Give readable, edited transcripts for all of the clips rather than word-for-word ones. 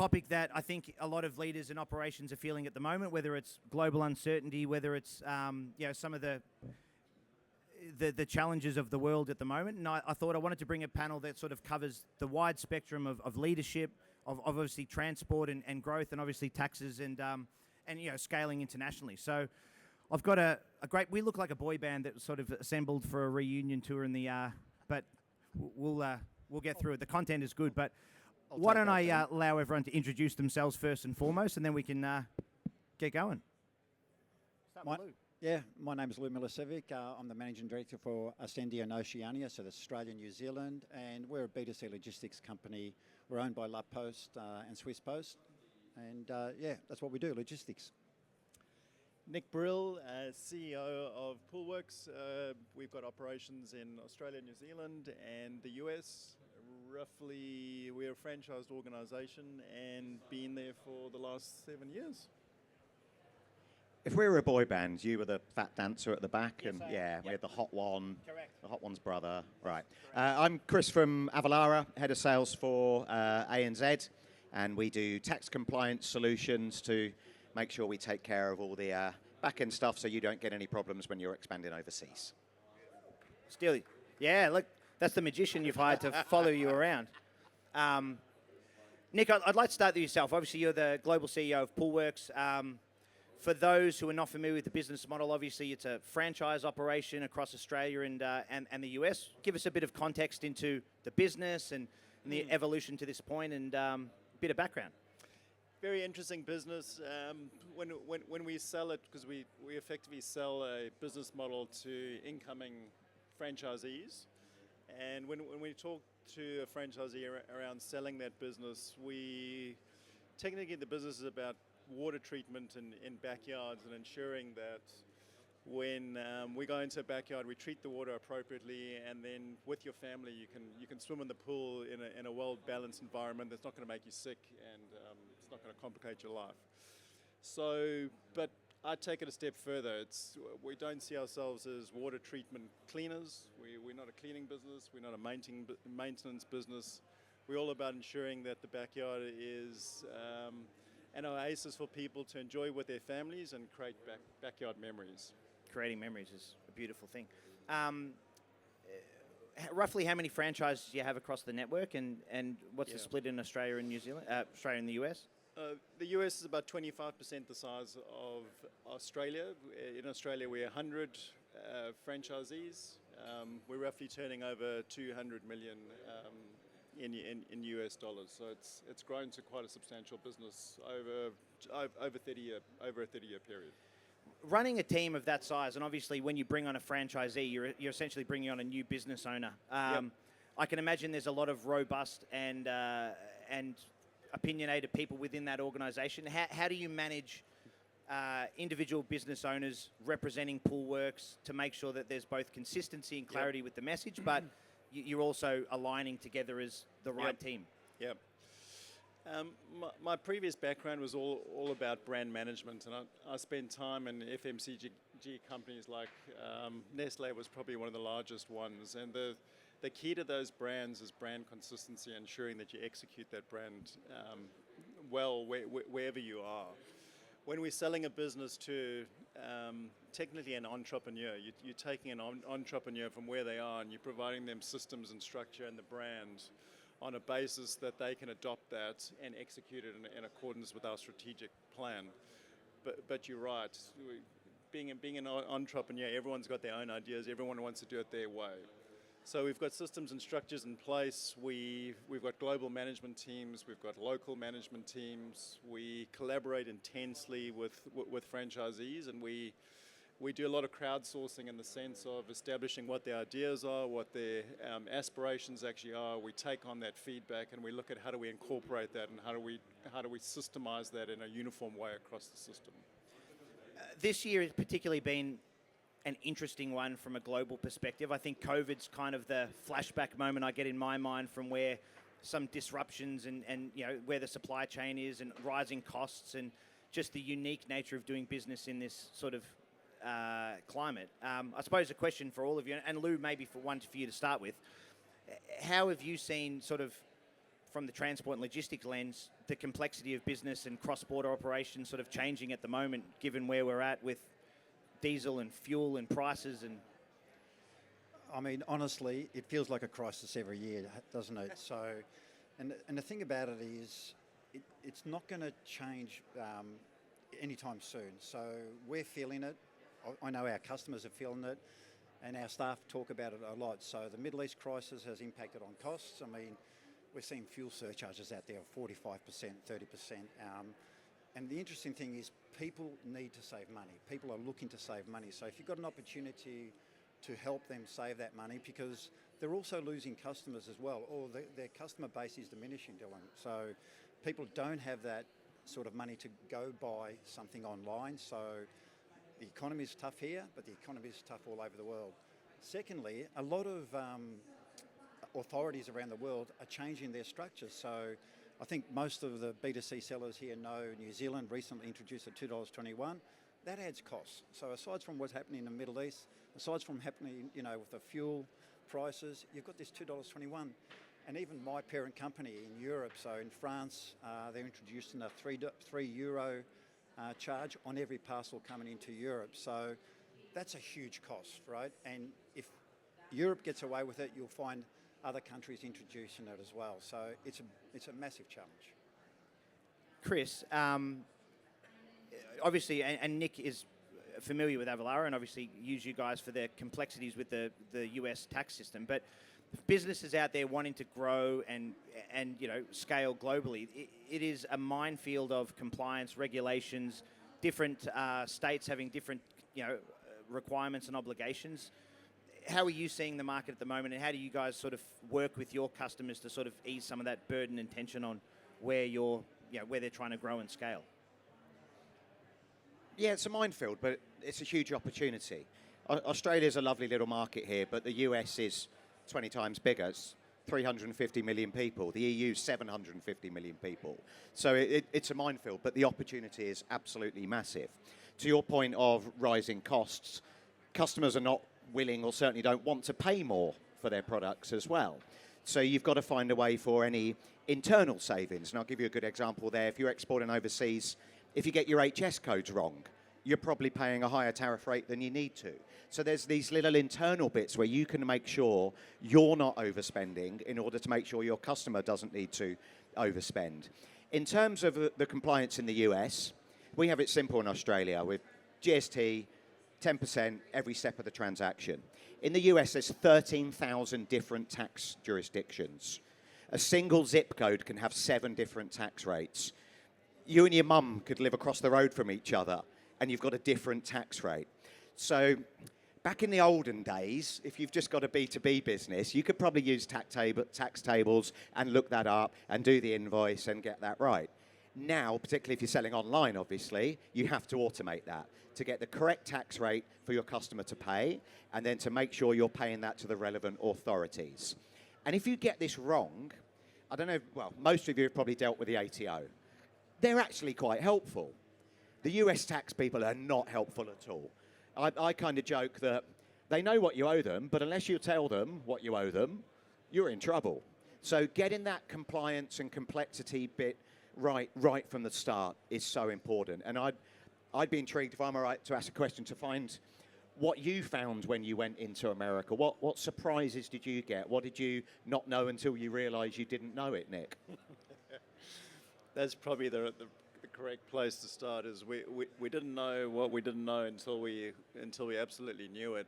topic that I think a lot of leaders and operations are feeling at the moment, whether it's global uncertainty, whether it's some of the challenges of the world at the moment. And I thought I wanted to bring a panel that sort of covers the wide spectrum of leadership, of obviously transport and growth, and obviously taxes and scaling internationally. So I've got a great. We look like a boy band that was sort of assembled for a reunion tour in the. But we'll get through it. The content is good, but why don't I allow everyone to introduce themselves first and foremost, and then we can get going. Start with Lou. Yeah, my name is Lou Milicevic. I'm the Managing Director for Asendia and Oceania, so that's Australia and New Zealand, and we're a B2C logistics company. We're owned by La Poste and Swiss Post, and that's what we do, logistics. Nick Brill, CEO of Poolwerx. We've got operations in Australia, New Zealand, and the US. Roughly, we're a franchised organisation and been there for the last 7 years. If we were a boy band, you were the fat dancer at the back, Yes, and I am. we had the hot one, Correct. the hot one's brother. Right. I'm Chris from Avalara, head of sales for ANZ, and we do tax compliance solutions to make sure we take care of all the back-end stuff so you don't get any problems when you're expanding overseas. Steely. Yeah, look, that's the magician you've hired to follow you around. Nick, I'd like to start with yourself. Obviously, you're the global CEO of Poolwerx. For those who are not familiar with the business model, obviously it's a franchise operation across Australia and the US. Give us a bit of context into the business and the evolution to this point, and a bit of background. Very interesting business. When we sell it, because we effectively sell a business model to incoming franchisees, and when we talk to a franchisee around selling that business, technically the business is about water treatment in backyards and ensuring that when we go into a backyard, we treat the water appropriately, and then with your family, you can swim in the pool in a well-balanced environment that's not going to make you sick, and it's not going to complicate your life. So, but I'd take it a step further. We don't see ourselves as water treatment cleaners. We're not a cleaning business. We're not a maintenance business. We're all about ensuring that the backyard is an oasis for people to enjoy with their families and create backyard memories. Creating memories is a beautiful thing. Roughly how many franchises do you have across the network, and what's the split in Australia and New Zealand, Australia and the US? The US is about 25% the size of Australia. In Australia, we're 100 franchisees. We're roughly turning over 200 million in US dollars. So it's grown to quite a substantial business over a 30-year period. Running a team of that size, and obviously when you bring on a franchisee, you're essentially bringing on a new business owner. I can imagine there's a lot of robust and opinionated people within that organisation. How do you manage individual business owners representing Poolwerx to make sure that there's both consistency and clarity with the message, but you're also aligning together as the right team? Yep. My previous background was all about brand management, and I spent time in FMCG companies like Nestle was probably one of the largest ones, and the key to those brands is brand consistency, ensuring that you execute that brand well wherever you are. When we're selling a business to technically an entrepreneur, you're taking an entrepreneur from where they are and you're providing them systems and structure and the brand on a basis that they can adopt that and execute it in accordance with our strategic plan. But you're right, being an entrepreneur, everyone's got their own ideas, everyone wants to do it their way. So we've got systems and structures in place. We've got global management teams. We've got local management teams. We collaborate intensely with franchisees, and we do a lot of crowdsourcing in the sense of establishing what their ideas are, what their aspirations actually are. We take on that feedback and we look at how do we incorporate that and how do we systemize that in a uniform way across the system. This year has particularly been an interesting one from a global perspective. I think COVID's kind of the flashback moment I get in my mind from where some disruptions and where the supply chain is and rising costs and just the unique nature of doing business in this sort of climate. I suppose a question for all of you, and Lou, maybe for you to start with, how have you seen sort of from the transport and logistics lens, the complexity of business and cross-border operations sort of changing at the moment, given where we're at with diesel and fuel and prices and... I mean, honestly, it feels like a crisis every year, doesn't it? So, and the thing about it is, it's not going to change anytime soon. So we're feeling it. I know our customers are feeling it, and our staff talk about it a lot. So the Middle East crisis has impacted on costs. I mean, we're seeing fuel surcharges out there of 45%, 30%. And the interesting thing is people need to save money. People are looking to save money. So if you've got an opportunity to help them save that money, because they're also losing customers as well, or their customer base is diminishing, Dylan. So people don't have that sort of money to go buy something online. So the economy is tough here, but the economy is tough all over the world. Secondly, a lot of authorities around the world are changing their structures. So I think most of the B2C sellers here know New Zealand recently introduced a $2.21. That adds costs. So aside from what's happening in the Middle East, aside from happening, with the fuel prices, you've got this $2.21. And even my parent company in Europe, so in France, they're introducing a €3 charge on every parcel coming into Europe. So that's a huge cost, right? And if Europe gets away with it, you'll find other countries introducing it as well. So it's a massive challenge. Chris, obviously, and Nick is familiar with Avalara and obviously use you guys for the complexities with the US tax system, but businesses out there wanting to grow and scale globally, it is a minefield of compliance, regulations, different states having different requirements and obligations. How are you seeing the market at the moment, and how do you guys sort of work with your customers to sort of ease some of that burden and tension on where where they're trying to grow and scale? Yeah, it's a minefield, but it's a huge opportunity. Australia's a lovely little market here, but the US is 20 times bigger. It's 350 million people. The EU, 750 million people. So it's a minefield, but the opportunity is absolutely massive. To your point of rising costs, customers are not willing or certainly don't want to pay more for their products as well. So you've got to find a way for any internal savings. And I'll give you a good example there. If you're exporting overseas, if you get your HS codes wrong, you're probably paying a higher tariff rate than you need to. So there's these little internal bits where you can make sure you're not overspending in order to make sure your customer doesn't need to overspend. In terms of the compliance in the US, we have it simple in Australia with GST, 10% every step of the transaction. In the US, there's 13,000 different tax jurisdictions. A single zip code can have 7 different tax rates. You and your mum could live across the road from each other, and you've got a different tax rate. So back in the olden days, if you've just got a B2B business, you could probably use tax tables and look that up and do the invoice and get that right. Now, particularly if you're selling online, obviously, you have to automate that to get the correct tax rate for your customer to pay, and then to make sure you're paying that to the relevant authorities. And if you get this wrong, I don't know, well, most of you have probably dealt with the ATO. They're actually quite helpful. The US tax people are not helpful at all. I kind of joke that they know what you owe them, but unless you tell them what you owe them, you're in trouble. So getting that compliance and complexity bit right from the start is so important. And I'd be intrigued, if I'm all right, to ask a question, to find what you found when you went into America. What surprises did you get? What did you not know until you realised you didn't know it, Nick? That's probably the correct place to start. Is we didn't know what we didn't know until we absolutely knew it.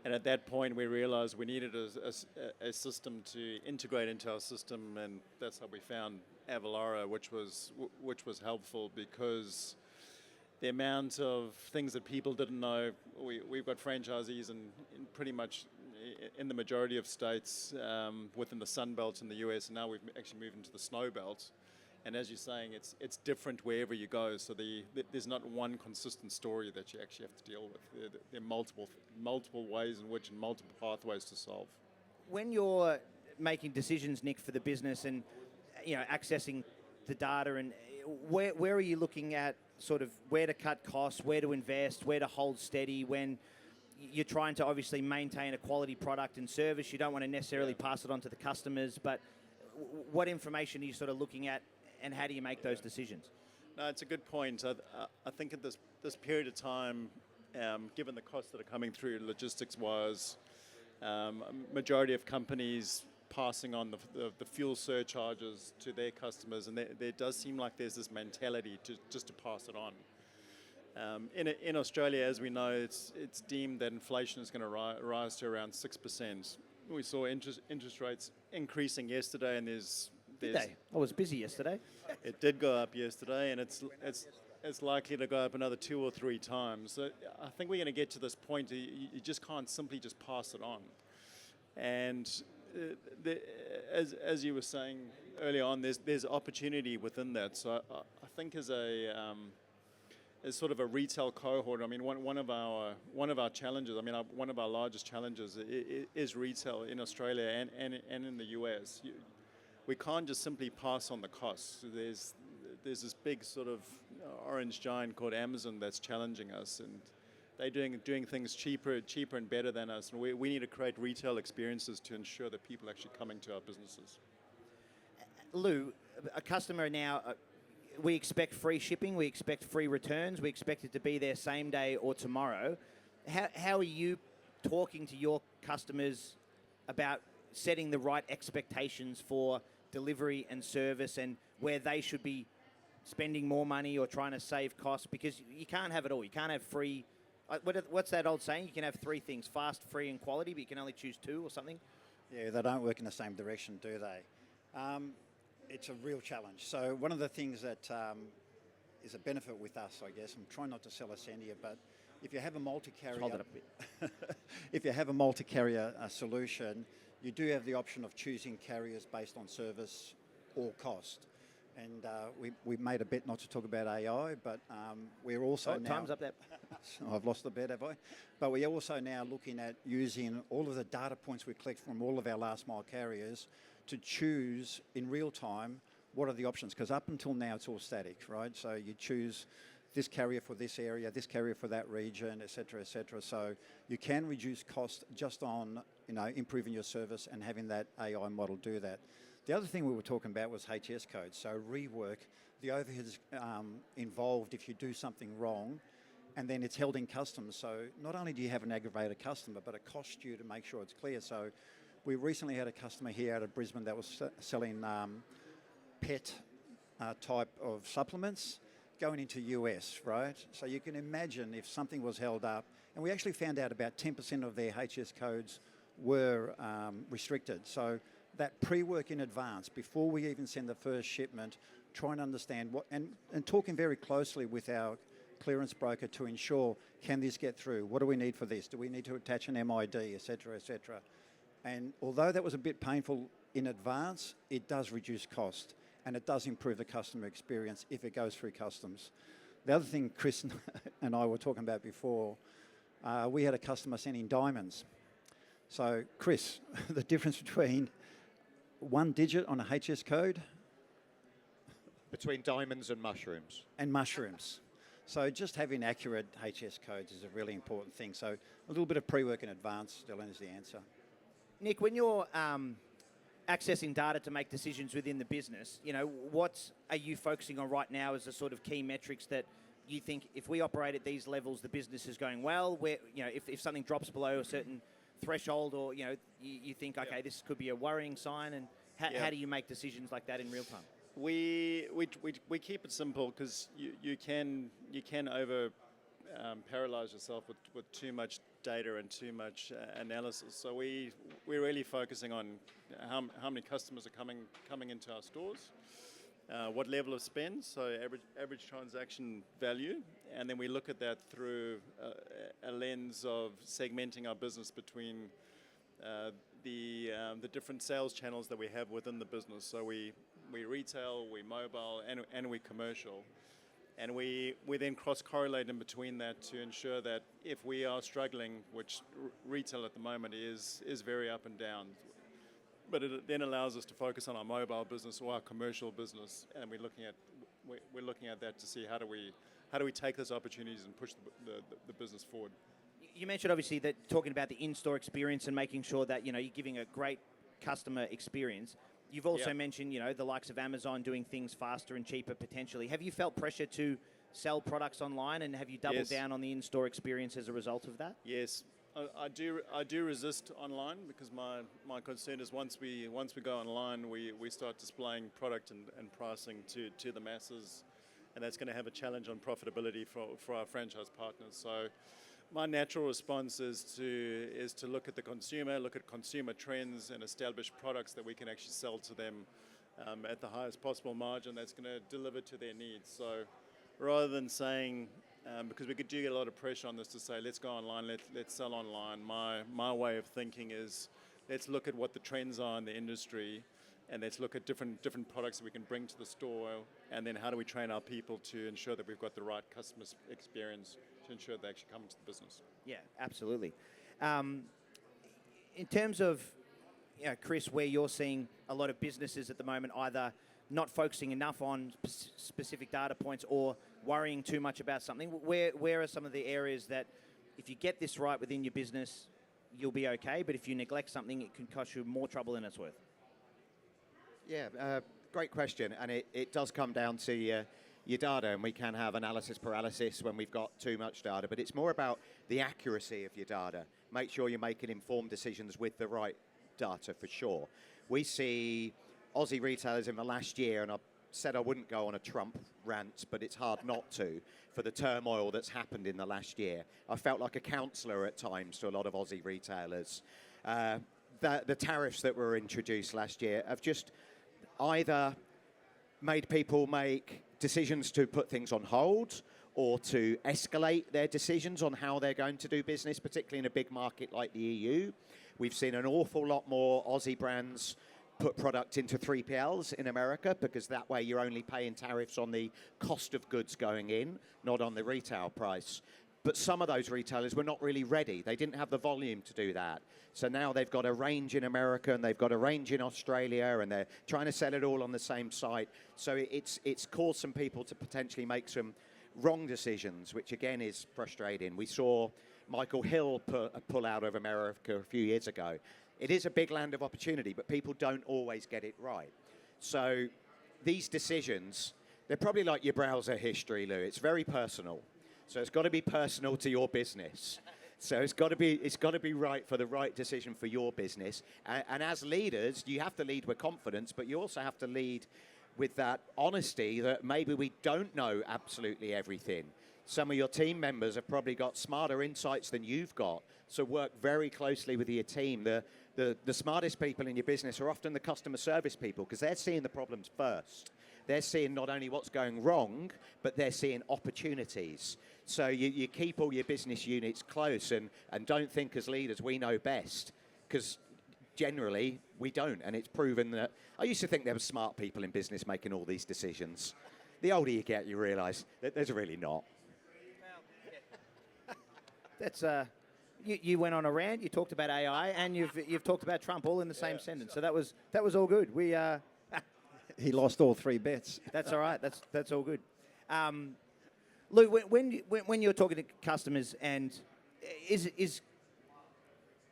And at that point, we realized we needed a system to integrate into our system, and that's how we found Avalara, which was helpful, because the amount of things that people didn't know. We've got franchisees in pretty much in the majority of states within the Sun Belt in the US, and now we've actually moved into the Snow Belt. And as you're saying, it's different wherever you go. So there's not one consistent story that you actually have to deal with. There are multiple ways in which, and multiple pathways to solve. When you're making decisions, Nick, for the business and accessing the data, and where are you looking at sort of where to cut costs, where to invest, where to hold steady when you're trying to obviously maintain a quality product and service? You don't want to necessarily pass it on to the customers, but what information are you sort of looking at, and how do you make those decisions? No, it's a good point. I think at this period of time, given the costs that are coming through logistics-wise, majority of companies passing on the fuel surcharges to their customers, and there does seem like there's this mentality to pass it on. In Australia, as we know, it's deemed that inflation is going to rise to around 6%. We saw interest rates increasing yesterday, and there's Did they? I was busy yesterday. it did go up yesterday, and it's likely to go up another 2 or 3 times. So I think we're going to get to this point. You just can't simply just pass it on. And as you were saying early on, there's opportunity within that. So I think as sort of a retail cohort, I mean, one of our challenges, I mean, one of our largest challenges is retail in Australia and in the US. We can't just simply pass on the costs. There's this big sort of orange giant called Amazon that's challenging us, and they're doing things cheaper and better than us. And we need to create retail experiences to ensure that people are actually coming to our businesses. Lou, a customer now, we expect free shipping, we expect free returns, we expect it to be there same day or tomorrow. How are you talking to your customers about setting the right expectations for delivery and service, and where they should be spending more money or trying to save costs? Because you can't have it all. You can't have free. What's that old saying? You can have 3 things: fast, free, and quality, but you can only choose 2 or something. Yeah, they don't work in the same direction, do they? It's a real challenge. So one of the things that is a benefit with us, I guess, I'm trying not to sell Asendia, but if you have a multi-carrier, Hold it up a bit. if you have a multi-carrier solution, you do have the option of choosing carriers based on service or cost. And we made a bet not to talk about AI, but we're also now... Time's up there. I've lost the bet, have I? But we're also now looking at using all of the data points we collect from all of our last mile carriers to choose in real time what are the options. Because up until now, it's all static, right? So you choose this carrier for this area, this carrier for that region, et cetera, et cetera. So you can reduce cost just on, improving your service and having that AI model do that. The other thing we were talking about was HS codes. So rework, the overheads involved if you do something wrong, and then it's held in customs. So not only do you have an aggravated customer, but it costs you to make sure it's clear. So we recently had a customer here out of Brisbane that was selling pet type of supplements going into US, right? So you can imagine if something was held up, and we actually found out about 10% of their HS codes were restricted. So that pre-work in advance, before we even send the first shipment, try and understand what, and talking very closely with our clearance broker to ensure, can this get through? What do we need for this? Do we need to attach an MID, et cetera, et cetera? And although that was a bit painful in advance, it does reduce cost, and it does improve the customer experience if it goes through customs. The other thing Chris and I were talking about before, we had a customer sending diamonds. So Chris, the difference between 1 digit on a HS code? Between diamonds and mushrooms. And mushrooms. So just having accurate HS codes is a really important thing. So a little bit of pre-work in advance, Dylan, is the answer. Nick, when you're accessing data to make decisions within the business, what are you focusing on right now as the sort of key metrics that you think if we operate at these levels, the business is going well? Where, if something drops below a certain threshold, or you think, okay, this could be a worrying sign, and how do you make decisions like that in real time? We keep it simple, because you can over paralyze yourself with too much data and too much analysis. So we're really focusing on how many customers are coming into our stores, what level of spend, so average transaction value, and then we look at that through a lens of segmenting our business between the different sales channels that we have within the business. So we retail, we mobile, and we commercial. And we then cross-correlate in between that to ensure that if we are struggling, which retail at the moment is very up and down, but it then allows us to focus on our mobile business or our commercial business, and we're looking at that to see how do we take those opportunities and push the business forward. You mentioned obviously that talking about the in-store experience and making sure that you're giving a great customer experience. You've also Yep. mentioned, the likes of Amazon doing things faster and cheaper potentially. Have you felt pressure to sell products online, and have you doubled Yes. down on the in-store experience as a result of that? Yes, I do resist online because my concern is once we go online, we start displaying product and pricing to the masses, and that's going to have a challenge on profitability for our franchise partners. So my natural response is to look at the consumer, look at consumer trends, and establish products that we can actually sell to them at the highest possible margin that's going to deliver to their needs. So rather than saying, because we do get a lot of pressure on this to say, let's go online, let's sell online. My way of thinking is, let's look at what the trends are in the industry, and let's look at different products that we can bring to the store, and then how do we train our people to ensure that we've got the right customer experience to ensure they actually come to the business. Yeah, absolutely. In terms of, Chris, where you're seeing a lot of businesses at the moment either not focusing enough on specific data points or worrying too much about something, where are some of the areas that if you get this right within your business, you'll be okay, but if you neglect something, it can cost you more trouble than it's worth? Yeah, great question, and it does come down to your data, and we can have analysis paralysis when we've got too much data, but it's more about the accuracy of your data. Make sure you're making informed decisions with the right data, for sure. We see Aussie retailers in the last year, and I said I wouldn't go on a Trump rant, but it's hard not to, for the turmoil that's happened in the last year. I felt like a counsellor at times to a lot of Aussie retailers. The tariffs that were introduced last year have just either made people make decisions to put things on hold or to escalate their decisions on how they're going to do business, particularly in a big market like the EU. We've seen an awful lot more Aussie brands put product into 3PLs in America, because that way you're only paying tariffs on the cost of goods going in, not on the retail price. But some of those retailers were not really ready. They didn't have the volume to do that. So now they've got a range in America and they've got a range in Australia, and they're trying to sell it all on the same site. So it's caused some people to potentially make some wrong decisions, which again is frustrating. We saw Michael Hill pull out of America a few years ago. It is a big land of opportunity, but people don't always get it right. So these decisions, they're probably like your browser history, Lou. It's very personal. So it's got to be personal to your business. So it's got to be right for the right decision for your business. And as leaders, you have to lead with confidence, but you also have to lead with that honesty that maybe we don't know absolutely everything. Some of your team members have probably got smarter insights than you've got. So work very closely with your team. The smartest people in your business are often the customer service people, because they're seeing the problems first. They're seeing not only what's going wrong, but they're seeing opportunities. So you keep all your business units close, and don't think as leaders we know best, because generally we don't. And it's proven that I used to think there were smart people in business making all these decisions. The older you get, you realise that there's really not. That's you went on a rant. You talked about AI, and you've talked about Trump all in the same sentence. So that was all good. We He lost all 3 bets. that's all right. That's all good. Lou, when you're talking to customers, and is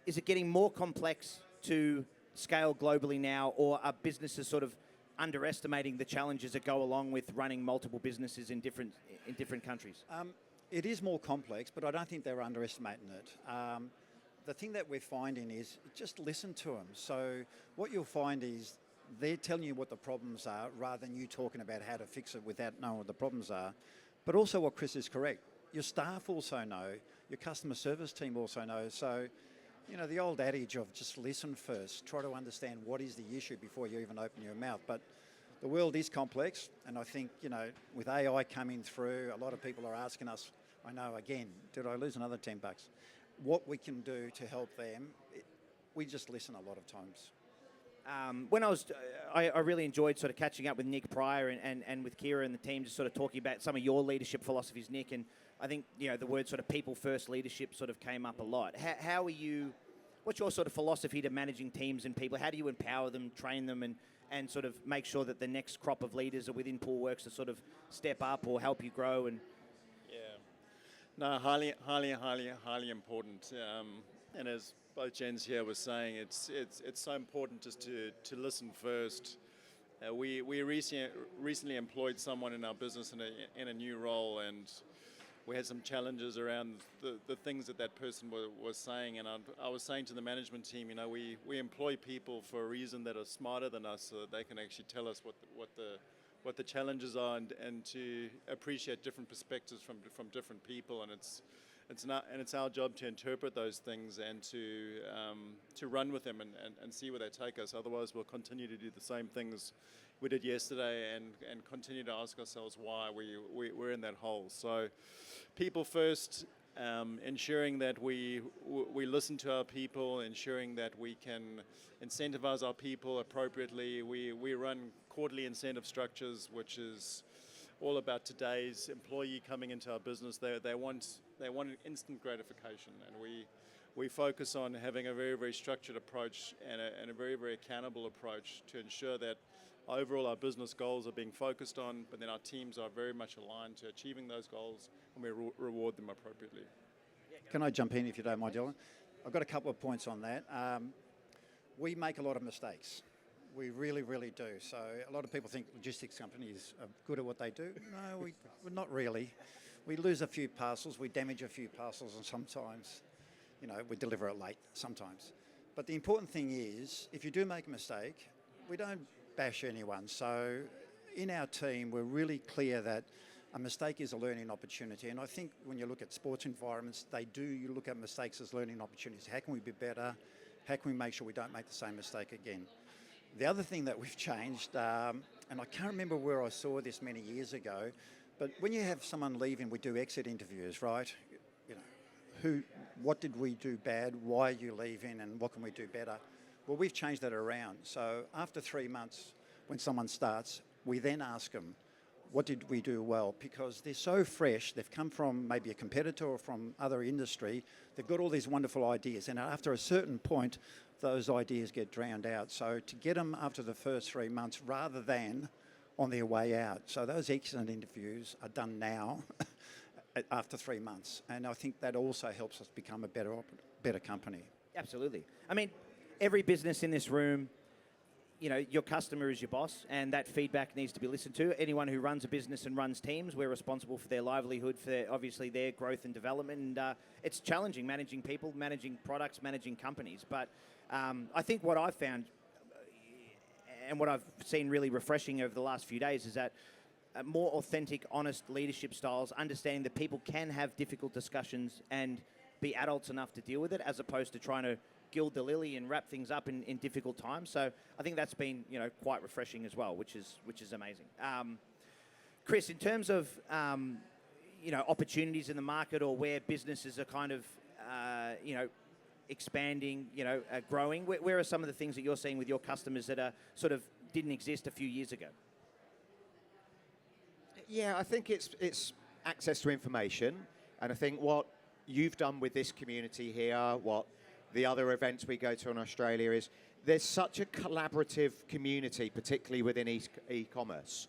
it getting more complex to scale globally now, or are businesses sort of underestimating the challenges that go along with running multiple businesses in different countries? It is more complex, but I don't think they're underestimating it. The thing that we're finding is just listen to them. So what you'll find is they're telling you what the problems are, rather than you talking about how to fix it without knowing what the problems are. But also what Chris is correct, your staff also know, your customer service team also knows. So, the old adage of just listen first, try to understand what is the issue before you even open your mouth. But the world is complex, and I think, with AI coming through, a lot of people are asking us, I know, again, did I lose another $10? What we can do to help them, we just listen a lot of times. When I really enjoyed sort of catching up with Nick Pryor and with Kira and the team, just sort of talking about some of your leadership philosophies, Nick, and I think, the word sort of people-first leadership sort of came up a lot. How are you, what's your sort of philosophy to managing teams and people? How do you empower them, train them, and sort of make sure that the next crop of leaders are within Poolwerx to sort of step up or help you grow? And No, highly important. And as both gents here were saying, it's so important just to listen first. We recently employed someone in our business in a new role, and we had some challenges around the things that person was saying. And I was saying to the management team, you know, we employ people for a reason that are smarter than us, so that they can actually tell us what the challenges are, and to appreciate different perspectives from different people. And it's our job to interpret those things and to run with them and see where they take us. Otherwise, we'll continue to do the same things we did yesterday and continue to ask ourselves why we're in that hole. So, people first, ensuring that we listen to our people, ensuring that we can incentivize our people appropriately. We run quarterly incentive structures, which is all about today's employee coming into our business. They want an instant gratification, and we focus on having a very, very structured approach and a very, very accountable approach to ensure that overall our business goals are being focused on, but then our teams are very much aligned to achieving those goals, and we reward them appropriately. Can I jump in if you don't mind, Dylan? I've got a couple of points on that. We make a lot of mistakes. We really, really do. So a lot of people think logistics companies are good at what they do. No, we're not really. We lose a few parcels, we damage a few parcels, and sometimes, you know, we deliver it late sometimes. But the important thing is, if you do make a mistake, we don't bash anyone. So in our team, we're really clear that a mistake is a learning opportunity. And I think when you look at sports environments, you look at mistakes as learning opportunities. How can we be better? How can we make sure we don't make the same mistake again? The other thing that we've changed, and I can't remember where I saw this many years ago, but when you have someone leaving, we do exit interviews, right? You know, what did we do bad? Why are you leaving? And what can we do better? Well, we've changed that around. So after 3 months, when someone starts, we then ask them, what did we do well? Because they're so fresh, they've come from maybe a competitor or from other industry, they've got all these wonderful ideas, and after a certain point, those ideas get drowned out. So to get them after the first 3 months rather than on their way out. So those exit interviews are done now after 3 months. And I think that also helps us become a better company. Absolutely. I mean, every business in this room, you know, your customer is your boss, and that feedback needs to be listened to. Anyone who runs a business and runs teams, we're responsible for their livelihood, for obviously their growth and development. And it's challenging managing people, managing products, managing companies. But I think what I've found and what I've seen really refreshing over the last few days is that more authentic, honest leadership styles, understanding that people can have difficult discussions and be adults enough to deal with it, as opposed to trying to gild the lily and wrap things up in difficult times. So I think that's been, you know, quite refreshing as well, which is amazing. Chris, in terms of you know, opportunities in the market, or where businesses are kind of you know, expanding, you know, growing, where are some of the things that you're seeing with your customers that are sort of didn't exist a few years ago? Yeah, I think it's access to information, and I think what you've done with this community here, what the other events we go to in Australia, is there's such a collaborative community, particularly within e-commerce.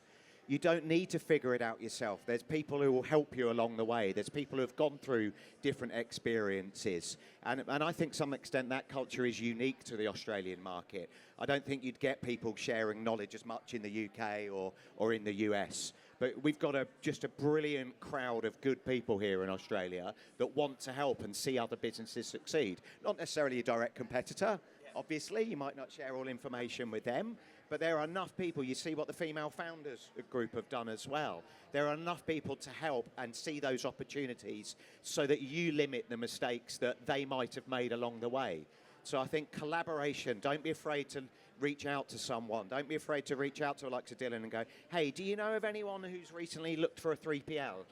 You don't need to figure it out yourself. There's people who will help you along the way. There's people who have gone through different experiences. And I think to some extent that culture is unique to the Australian market. I don't think you'd get people sharing knowledge as much in the UK or in the US. But we've got just a brilliant crowd of good people here in Australia that want to help and see other businesses succeed. Not necessarily a direct competitor, obviously. You might not share all information with them. But there are enough people. You see what the female founders group have done as well. There are enough people to help and see those opportunities so that you limit the mistakes that they might have made along the way. So I think collaboration, don't be afraid to reach out to someone. Don't be afraid to reach out to Alexa Dillon and go, hey, do you know of anyone who's recently looked for a 3PL?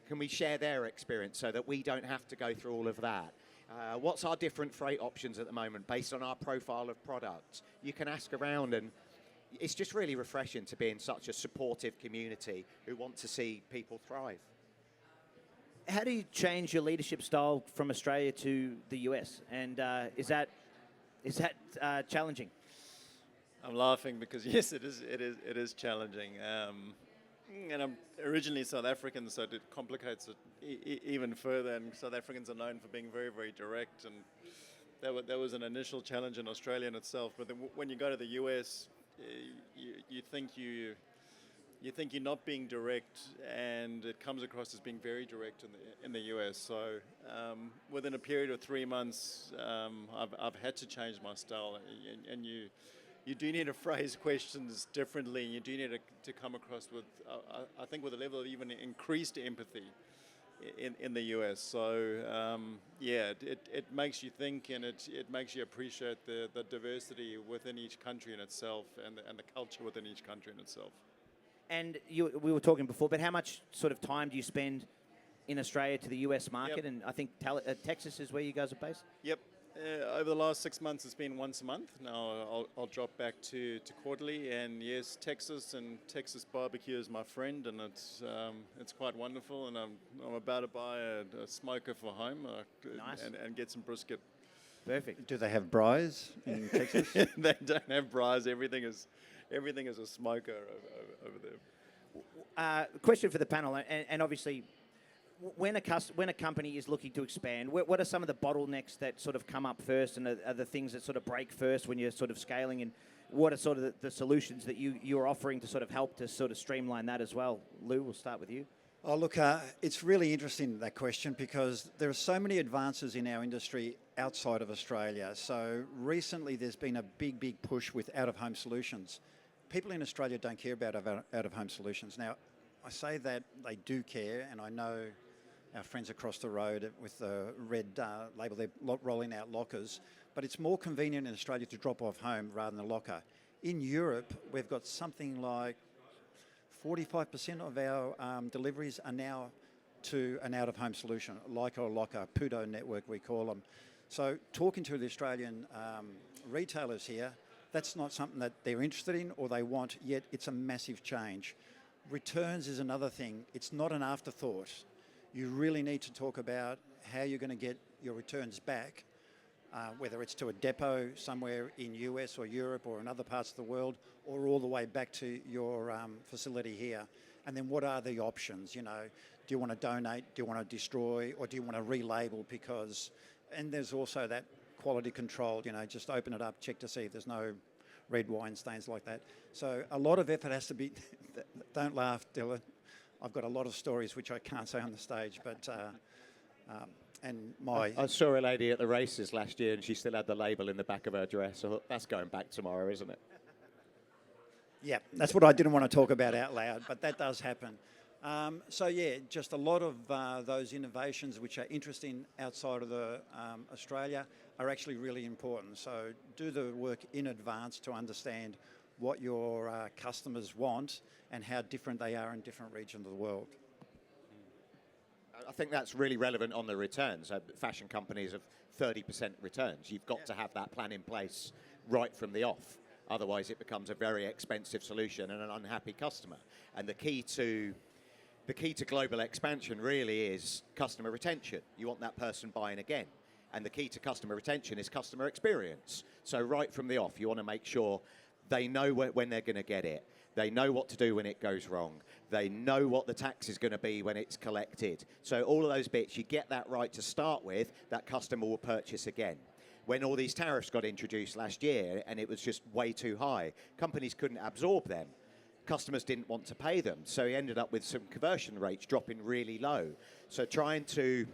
Can we share their experience so that we don't have to go through all of that? What's our different freight options at the moment based on our profile of products? You can ask around, and it's just really refreshing to be in such a supportive community who want to see people thrive. How do you change your leadership style from Australia to the US? And is that challenging? I'm laughing because yes, it is challenging. And I'm originally South African, so it complicates it even further. And South Africans are known for being very, very direct, and that was an initial challenge in Australia in itself. But then when you go to the US, you think you're not being direct, and it comes across as being very direct in the US. So within a period of 3 months, I've had to change my style, and you do need to phrase questions differently. You do need to come across with, I think, with a level of even increased empathy in the US. So it makes you think, and it makes you appreciate the diversity within each country in itself, and the culture within each country in itself. And we were talking before, but how much sort of time do you spend in Australia to the US market? Yep. And I think Texas is where you guys are based? Yep. Over the last 6 months, it's been once a month. Now I'll drop back to quarterly, and yes, Texas barbecue is my friend, and it's quite wonderful. And I'm about to buy a smoker for home, Nice. and get some brisket. Perfect. Do they have braais in Texas? They don't have braais. Everything is a smoker over there. Question for the panel, and obviously, when a company is looking to expand, what are some of the bottlenecks that sort of come up first, and are the things that sort of break first when you're sort of scaling, and what are sort of the solutions that you're offering to sort of help to sort of streamline that as well? Lou, we'll start with you. Oh, look, it's really interesting, that question, because there are so many advances in our industry outside of Australia. So recently there's been a big push with out-of-home solutions. People in Australia don't care about out-of-home solutions. Now, I say that they do care, and I know our friends across the road with the red label, they're rolling out lockers, but it's more convenient in Australia to drop off home rather than a locker. In Europe, we've got something like 45% of our deliveries are now to an out-of-home solution, like a locker, Pudo network we call them. So talking to the Australian retailers here, that's not something that they're interested in or they want, yet it's a massive change. Returns is another thing. It's not an afterthought. You really need to talk about how you're going to get your returns back, whether it's to a depot somewhere in US or Europe or in other parts of the world, or all the way back to your facility here. And then what are the options? You know, do you want to donate? Do you want to destroy? Or do you want to relabel? Because, and there's also that quality control, you know, just open it up, check to see if there's no red wine stains like that. So a lot of effort has to be, don't laugh, Dylan. I've got a lot of stories which I can't say on the stage, but and my... I saw a lady at the races last year and she still had the label in the back of her dress. I thought, that's going back tomorrow, isn't it? Yeah, that's what I didn't want to talk about out loud, but that does happen. So yeah, just a lot of those innovations which are interesting outside of Australia are actually really important. So do the work in advance to understand what your customers want and how different they are in different regions of the world. I think that's really relevant on the returns. Fashion companies have 30% returns. You've got to have that plan in place right from the off. Otherwise, it becomes a very expensive solution and an unhappy customer. And the key to global expansion really is customer retention. You want that person buying again. And the key to customer retention is customer experience. So right from the off, you want to make sure they know when they're going to get it. They know what to do when it goes wrong. They know what the tax is going to be when it's collected. So all of those bits, you get that right to start with, that customer will purchase again. When all these tariffs got introduced last year and it was just way too high, companies couldn't absorb them. Customers didn't want to pay them. So he ended up with some conversion rates dropping really low. So trying to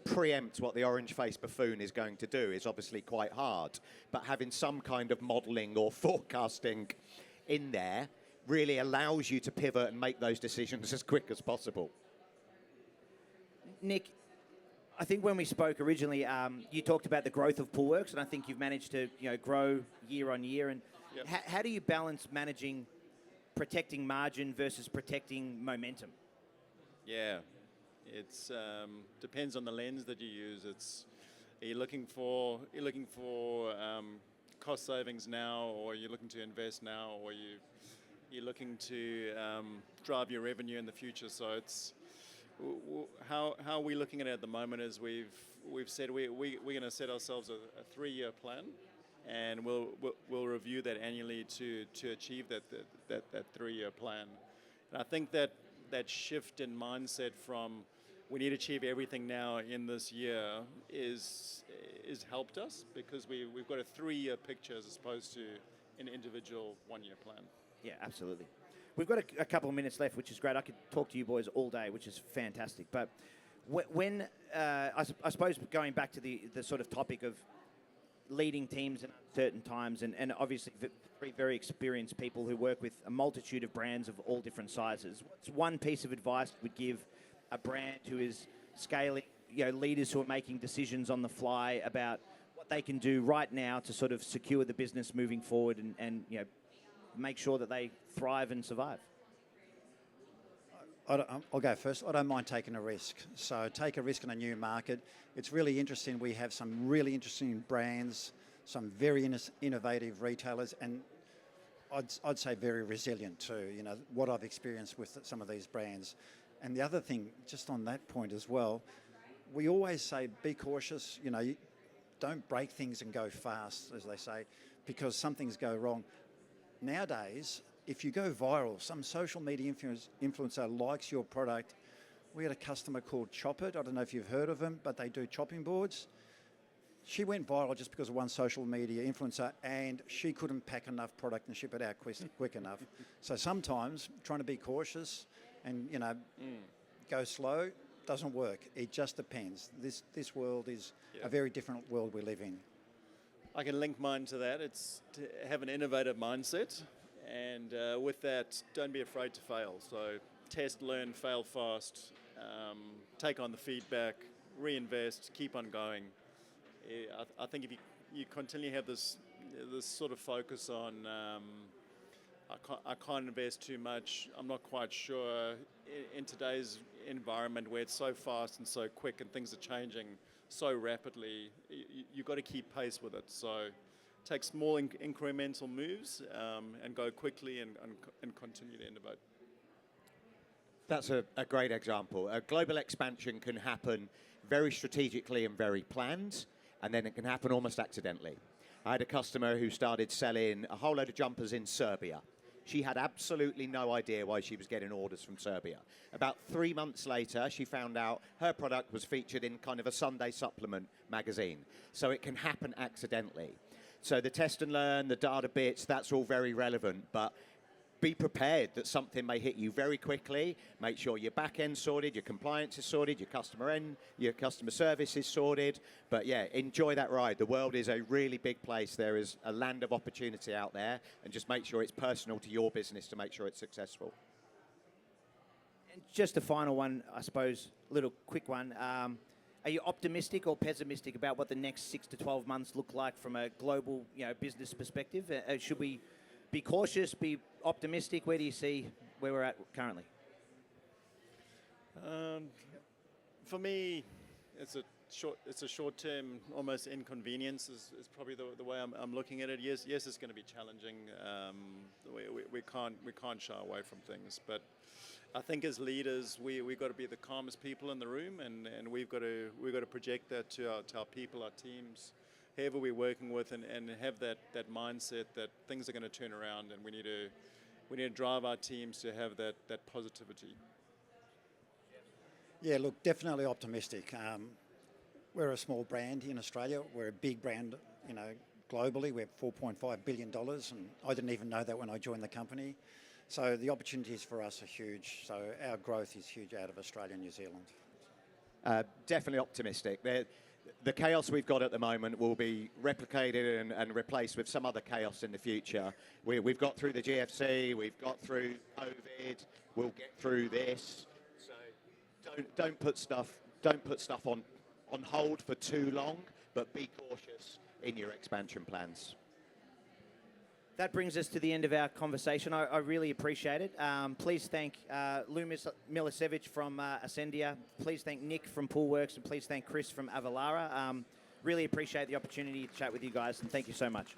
preempt what the orange-faced buffoon is going to do is obviously quite hard. But having some kind of modelling or forecasting in there really allows you to pivot and make those decisions as quick as possible. Nick, I think when we spoke originally, you talked about the growth of Poolwerx, and I think you've managed to grow year on year. And Yep. how do you balance managing protecting margin versus protecting momentum? Yeah, it's depends on the lens that you use. Are you looking for cost savings now, or are you looking to invest now, or you're looking to drive your revenue in the future? So it's how we're looking at it at the moment is we've said we're going to set ourselves a 3-year plan, and we'll review that annually to achieve that 3-year plan. And I think that shift in mindset from we need to achieve everything now in this year is is helped us because we've got a 3-year picture as opposed to an individual 1-year plan. Yeah, absolutely. We've got a couple of minutes left, which is great. I could talk to you boys all day, which is fantastic. But when I suppose going back to the sort of topic of leading teams in uncertain times, and obviously very, very experienced people who work with a multitude of brands of all different sizes, what's one piece of advice you would give a brand who is scaling, leaders who are making decisions on the fly about what they can do right now to sort of secure the business moving forward and make sure that they thrive and survive? I'll go first. I don't mind taking a risk. So take a risk in a new market. It's really interesting. We have some really interesting brands, some very innovative retailers, and I'd say very resilient too. What I've experienced with some of these brands. And the other thing, just on that point as well, we always say be cautious. You don't break things and go fast, as they say, because some things go wrong. Nowadays, if you go viral, some social media influencer likes your product. We had a customer called Chop It. I don't know if you've heard of them, but they do chopping boards. She went viral just because of one social media influencer, and she couldn't pack enough product and ship it out quick enough. So sometimes trying to be cautious and go slow doesn't work. It just depends. This world is a very different world we live in. I can link mine to that. It's to have an innovative mindset, and with that, don't be afraid to fail. So test, learn, fail fast, take on the feedback, reinvest, keep on going. I think if you continually have this sort of focus on I can't invest too much, I'm not quite sure, in today's environment where it's so fast and so quick and things are changing so rapidly, you've got to keep pace with it. So take small incremental moves and go quickly and continue to innovate. That's a great example. A global expansion can happen very strategically and very planned, and then it can happen almost accidentally. I had a customer who started selling a whole load of jumpers in Serbia. She had absolutely no idea why she was getting orders from Serbia. About 3 months later, she found out her product was featured in kind of a Sunday supplement magazine. So it can happen accidentally. So the test and learn, the data bits, that's all very relevant, but be prepared that something may hit you very quickly. Make sure your back end sorted, your compliance is sorted, your customer service is sorted. But yeah, enjoy that ride. The world is a really big place. There is a land of opportunity out there, and just make sure it's personal to your business to make sure it's successful. And just a final one, I suppose, little quick one. Are you optimistic or pessimistic about what the next 6 to 12 months look like from a global, business perspective? Should we be cautious, be optimistic? Where do you see where we're at currently? For me, it's a short-term, almost inconvenience is probably the way I'm looking at it. Yes, it's going to be challenging. We can't shy away from things, but I think as leaders, we've got to be the calmest people in the room, and we've got to project that to our people, our teams, whoever we're working with, and have that mindset that things are going to turn around, and we need to drive our teams to have that positivity. Yeah, look, definitely optimistic. We're a small brand in Australia. We're a big brand, globally. We have $4.5 billion, and I didn't even know that when I joined the company. So the opportunities for us are huge. So our growth is huge out of Australia and New Zealand. Definitely optimistic. The chaos we've got at the moment will be replicated and replaced with some other chaos in the future. We've got through the GFC, we've got through COVID, we'll get through this. So don't put stuff on hold for too long, but be cautious in your expansion plans. That brings us to the end of our conversation. I really appreciate it. Please thank Lou Milicevic from Asendia. Please thank Nick from Poolwerx, and please thank Chris from Avalara. Really appreciate the opportunity to chat with you guys, and thank you so much.